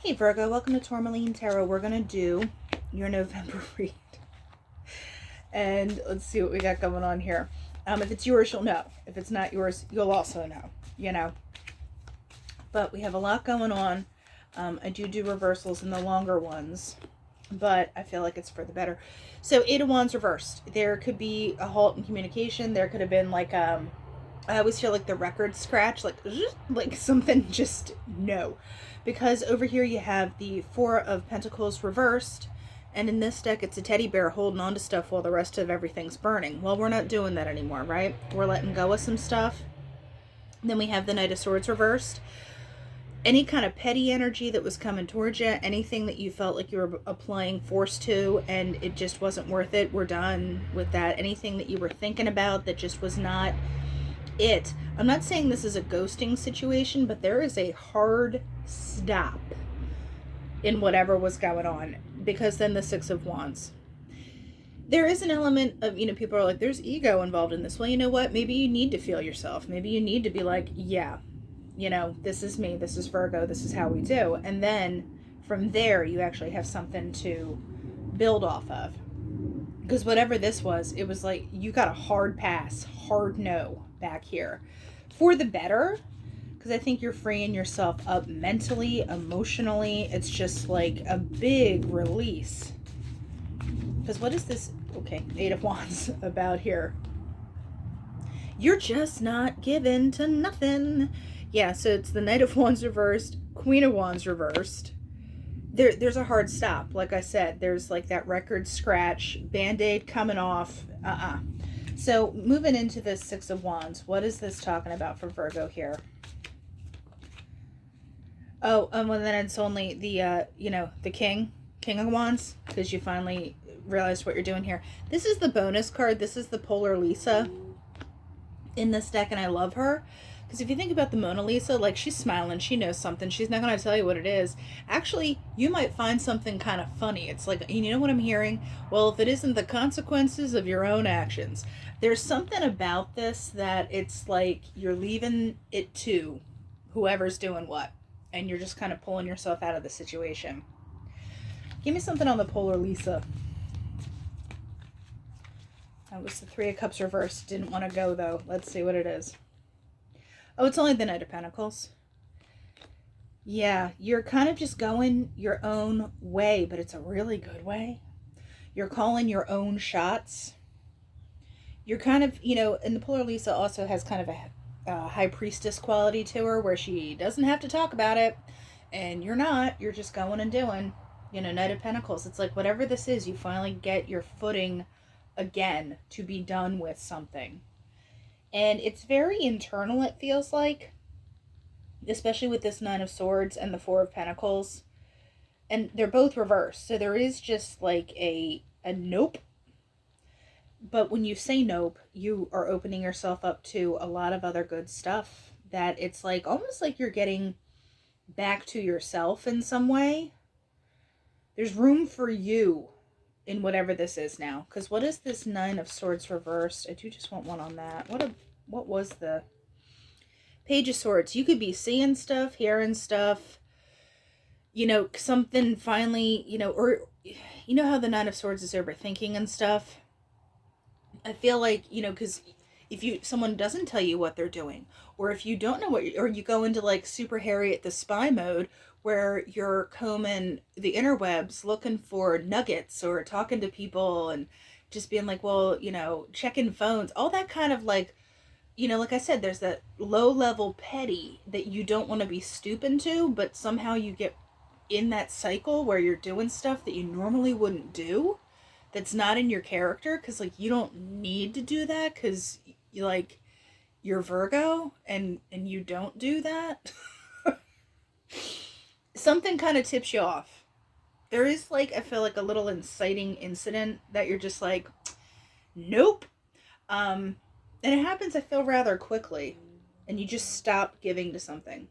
Hey Virgo, welcome to Tourmaline Tarot. We're going to do your November read. And let's see what we got going on here. If it's yours, you'll know. If it's not yours, you'll also know, But we have a lot going on. I do reversals in the longer ones, but I feel like it's for the better. So 8 of Wands reversed. There could be a halt in communication. There could have been like, I always feel like the record scratch, like something just no. Because over here you have the 4 of Pentacles reversed, and in this deck it's a teddy bear holding on to stuff while the rest of everything's burning. Well, we're not doing that anymore, right? We're letting go of some stuff. Then we have the Knight of Swords reversed. Any kind of petty energy that was coming towards you, anything that you felt like you were applying force to and it just wasn't worth it, we're done with that. Anything that you were thinking about that just was not it. I'm not saying this is a ghosting situation, but there is a hard stop in whatever was going on, because then the 6 of Wands. There is an element of, people are like, there's ego involved in this. Well, you know what? Maybe you need to feel yourself. Maybe you need to be like, yeah, this is me. This is Virgo. This is how we do. And then from there, you actually have something to build off of. Because whatever this was, it was like you got a hard pass, hard no back here. For the better, because I think you're freeing yourself up mentally, emotionally. It's just like a big release. Because what is this? Okay, 8 of Wands about here. You're just not given to nothing. Yeah, so it's the Knight of Wands reversed, Queen of Wands reversed. There's a hard stop. Like I said, there's like that record scratch, Band-Aid coming off. So moving into this 6 of Wands, what is this talking about for Virgo here? Oh, and then it's only the, the King of Wands, because you finally realized what you're doing here. This is the bonus card. This is the Polar Lisa in this deck, and I love her. Because if you think about the Mona Lisa, like, she's smiling, she knows something, she's not going to tell you what it is. Actually, you might find something kind of funny. It's like, you know what I'm hearing? Well, if it isn't the consequences of your own actions. There's something about this that it's like you're leaving it to whoever's doing what, and you're just kind of pulling yourself out of the situation. Give me something on the Polar Lisa. That was the 3 of Cups reversed. Didn't want to go, though. Let's see what it is. Oh, it's only the Knight of Pentacles. Yeah, you're kind of just going your own way, but it's a really good way. You're calling your own shots. You're kind of, and the Polar Lisa also has kind of a high priestess quality to her, where she doesn't have to talk about it, and you're not. You're just going and doing. Knight of Pentacles. It's like whatever this is, you finally get your footing again to be done with something. And it's very internal, it feels like, especially with this 9 of Swords and the 4 of Pentacles. And they're both reversed, so there is just like a nope. But when you say nope, you are opening yourself up to a lot of other good stuff, that it's like almost like you're getting back to yourself in some way. There's room for you in whatever this is now. Because what is this 9 of Swords reversed? I do just want one on that. What was the Page of Swords? You could be seeing stuff, hearing stuff, something finally, or how the 9 of Swords is overthinking and stuff. I feel like, because if someone doesn't tell you what they're doing, or if you don't know or you go into like super Harriet the Spy mode, where you're combing the interwebs looking for nuggets or talking to people and just being like, well, checking phones, all that kind of like, like I said, there's that low level petty that you don't want to be stooping to, but somehow you get in that cycle where you're doing stuff that you normally wouldn't do, that's not in your character, because like you don't need to do that, because you're Virgo and you don't do that. Something kind of tips you off. There is like, I feel like a little inciting incident that you're just like, nope. And it happens, I feel, rather quickly, and you just stop giving to something.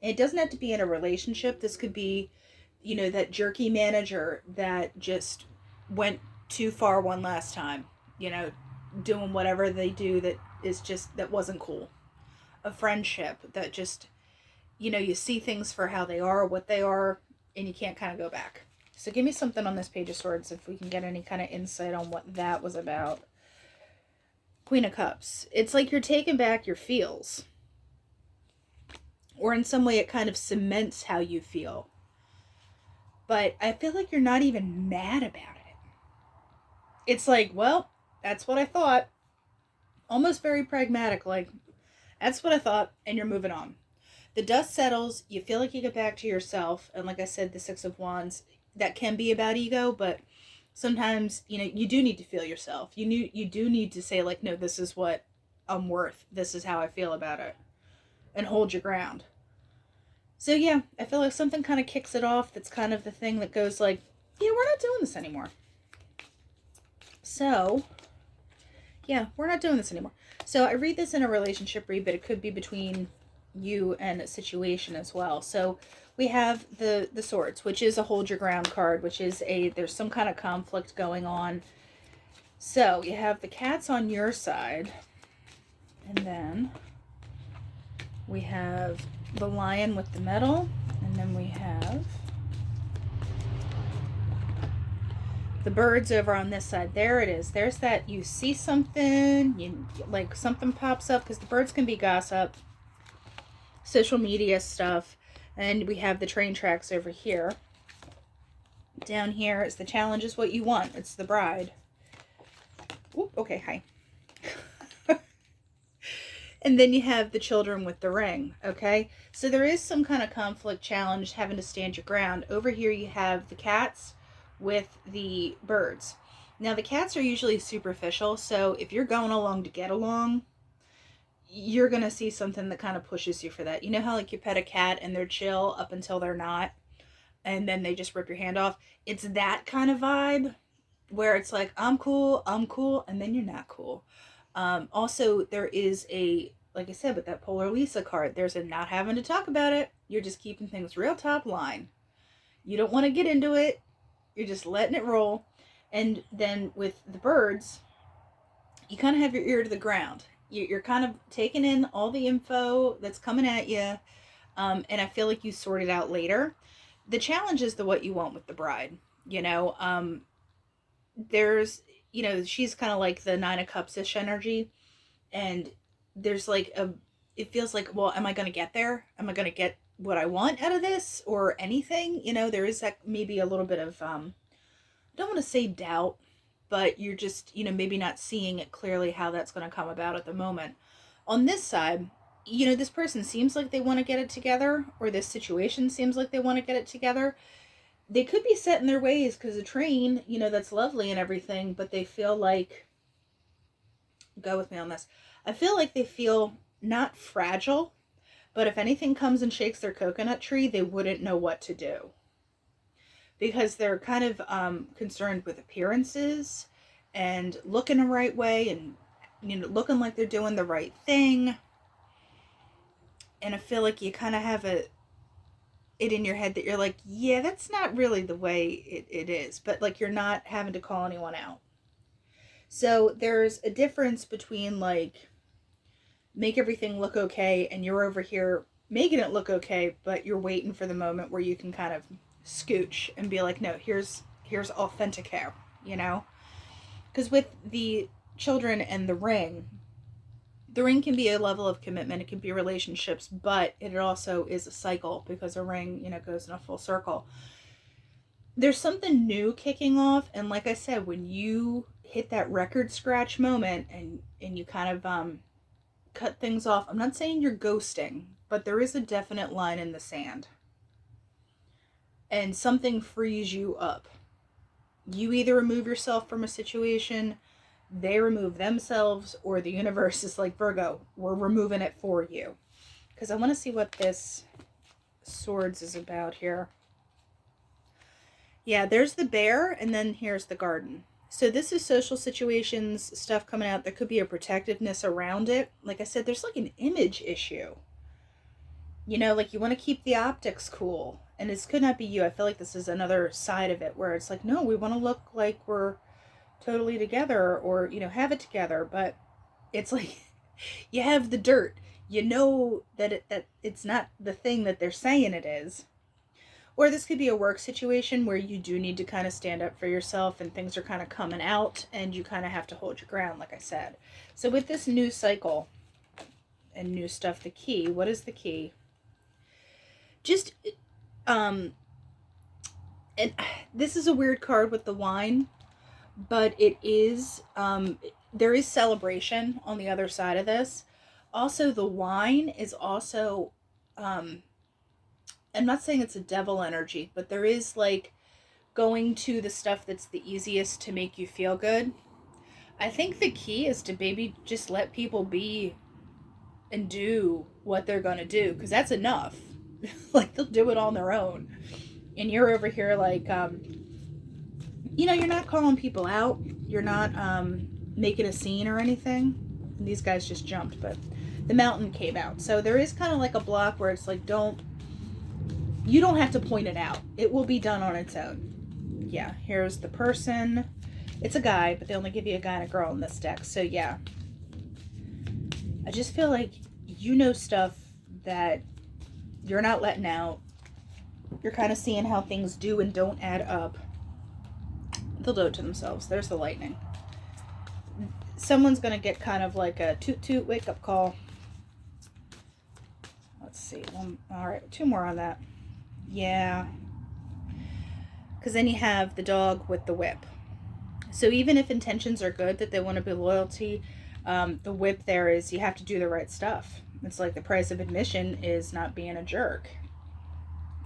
And it doesn't have to be in a relationship. This could be, that jerky manager that just went too far one last time, doing whatever they do that is just, that wasn't cool. A friendship that just you know, you see things for how they are, what they are, and you can't kind of go back. So give me something on this Page of Swords if we can get any kind of insight on what that was about. Queen of Cups. It's like you're taking back your feels. Or in some way it kind of cements how you feel. But I feel like you're not even mad about it. It's like, well, that's what I thought. Almost very pragmatic, like, that's what I thought, and you're moving on. The dust settles, you feel like you get back to yourself, and like I said, the Six of Wands, that can be about ego, but sometimes, you know, you do need to feel yourself. You do need to say, like, no, this is what I'm worth. This is how I feel about it. And hold your ground. So yeah, I feel like something kind of kicks it off. That's kind of the thing that goes like, yeah, we're not doing this anymore. So, yeah, we're not doing this anymore. So I read this in a relationship read, but it could be between you and a situation as well. So we have the swords, which is a hold your ground card, which is there's some kind of conflict going on. So you have the cats on your side, and then we have the lion with the medal, and then we have the birds over on this side. There it is. There's that, you see something, you like something pops up, because the birds can be gossip, social media stuff. And we have the train tracks over here. Down here is the challenge is what you want. It's the bride. Oop, okay, hi. And then you have the children with the ring, okay? So there is some kind of conflict, challenge, having to stand your ground. Over here you have the cats with the birds. Now the cats are usually superficial, so if you're going along to get along, you're going to see something that kind of pushes you for that. You know how like you pet a cat and they're chill up until they're not, and then they just rip your hand off? It's that kind of vibe where it's like, I'm cool, and then you're not cool. Also, there is like I said, with that Polar Lisa card, there's a not having to talk about it. You're just keeping things real top line. You don't want to get into it. You're just letting it roll. And then with the birds, you kind of have your ear to the ground. You're kind of taking in all the info that's coming at you. And I feel like you sort it out later. The challenge is what you want with the bride. You know, there's, you know, she's kind of like the Nine of Cups-ish energy. And there's like it feels like, well, am I going to get there? Am I going to get what I want out of this or anything? You know, there is that maybe a little bit of, I don't want to say doubt, but you're just, you know, maybe not seeing it clearly how that's going to come about at the moment. On this side, you know, this person seems like they want to get it together, or this situation seems like they want to get it together. They could be set in their ways because the train, you know, that's lovely and everything, but they feel like, go with me on this, I feel like they feel not fragile, but if anything comes and shakes their coconut tree, they wouldn't know what to do. Because they're kind of concerned with appearances and looking the right way and, you know, looking like they're doing the right thing. And I feel like you kind of have it in your head that you're like, yeah, that's not really the way it is. But like you're not having to call anyone out. So there's a difference between like make everything look okay and you're over here making it look okay, but you're waiting for the moment where you can kind of scooch and be like, no, here's authentic hair, you know? Because with the children and the ring can be a level of commitment, it can be relationships, but it also is a cycle because a ring, you know, goes in a full circle. There's something new kicking off, and like I said, when you hit that record scratch moment and you kind of cut things off, I'm not saying you're ghosting, but there is a definite line in the sand. And something frees you up. You either remove yourself from a situation, they remove themselves, or the universe is like, Virgo, we're removing it for you. Because I want to see what this swords is about here. Yeah, there's the bear, and then here's the garden. So this is social situations, stuff coming out. There could be a protectiveness around it. Like I said, there's like an image issue. You know, like you want to keep the optics cool. And this could not be you. I feel like this is another side of it where it's like, no, we want to look like we're totally together or, you know, have it together. But it's like you have the dirt. you know that it's not the thing that they're saying it is. Or this could be a work situation where you do need to kind of stand up for yourself and things are kind of coming out and you kind of have to hold your ground, like I said. So with this new cycle and new stuff, the key, what is the key? Just, and this is a weird card with the wine, but it is, there is celebration on the other side of this. Also, the wine is also, I'm not saying it's a devil energy, but there is like going to the stuff that's the easiest to make you feel good. I think the key is to maybe just let people be and do what they're going to do, because that's enough. Like, they'll do it on their own. And you're over here like, you're not calling people out. You're not making a scene or anything. And these guys just jumped, but the mountain came out. So there is kind of like a block where it's like, you don't have to point it out. It will be done on its own. Yeah, here's the person. It's a guy, but they only give you a guy and a girl in this deck. So yeah. I just feel like stuff that you're not letting out. You're kind of seeing how things do and don't add up. They'll do it to themselves. There's the lightning. Someone's going to get kind of like a toot toot wake up call. Let's see. All right, 2 more on that. Yeah. Because then you have the dog with the whip. So even if intentions are good, that they want to be loyalty, the whip there is you have to do the right stuff. It's like the price of admission is not being a jerk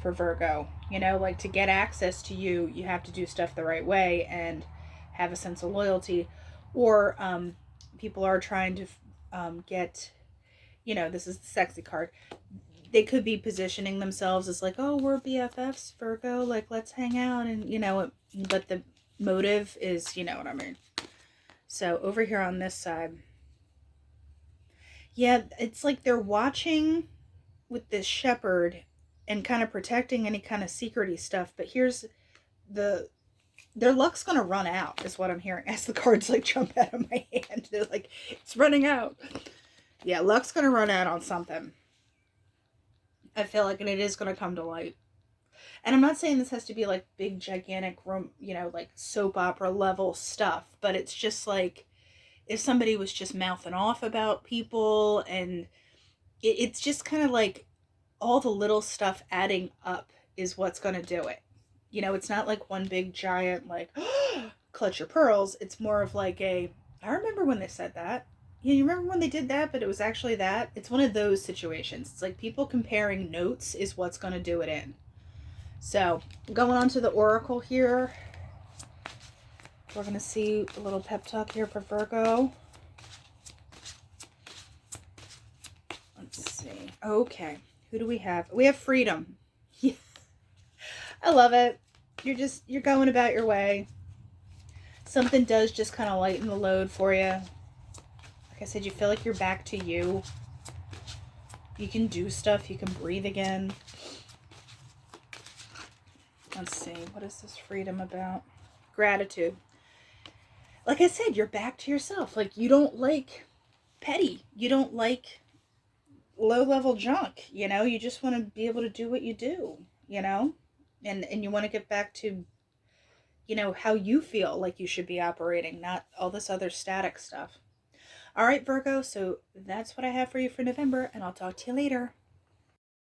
for Virgo. Like, to get access to you, you have to do stuff the right way and have a sense of loyalty. Or people are trying to get, this is the sexy card. They could be positioning themselves as like, oh, we're BFFs, Virgo, like, let's hang out. And, but the motive is, you know what I mean. So over here on this side, yeah, it's like they're watching with this shepherd and kind of protecting any kind of secret-y stuff. But here's their luck's going to run out is what I'm hearing as the cards like jump out of my hand. They're like, it's running out. Yeah, luck's going to run out on something. I feel like, and it is going to come to light. And I'm not saying this has to be like big, gigantic, like soap opera level stuff, but it's just like if somebody was just mouthing off about people, and it's just kind of like all the little stuff adding up is what's going to do it. It's not like one big giant, like, clutch your pearls. It's more of like I remember when they said that. Yeah, you remember when they did that, but it was actually that? It's one of those situations. It's like people comparing notes is what's going to do it in. So, going on to the oracle here. We're going to see a little pep talk here for Virgo. Let's see. Okay. Who do we have? We have freedom. Yeah. I love it. You're going about your way. Something does just kind of lighten the load for you. Like I said, you feel like you're back to you. You can do stuff. You can breathe again. Let's see. What is this freedom about? Gratitude. Like I said, you're back to yourself. Like, you don't like petty. You don't like low-level junk. You just want to be able to do what you do, And you want to get back to, how you feel like you should be operating, not all this other static stuff. All right, Virgo, so that's what I have for you for November, and I'll talk to you later.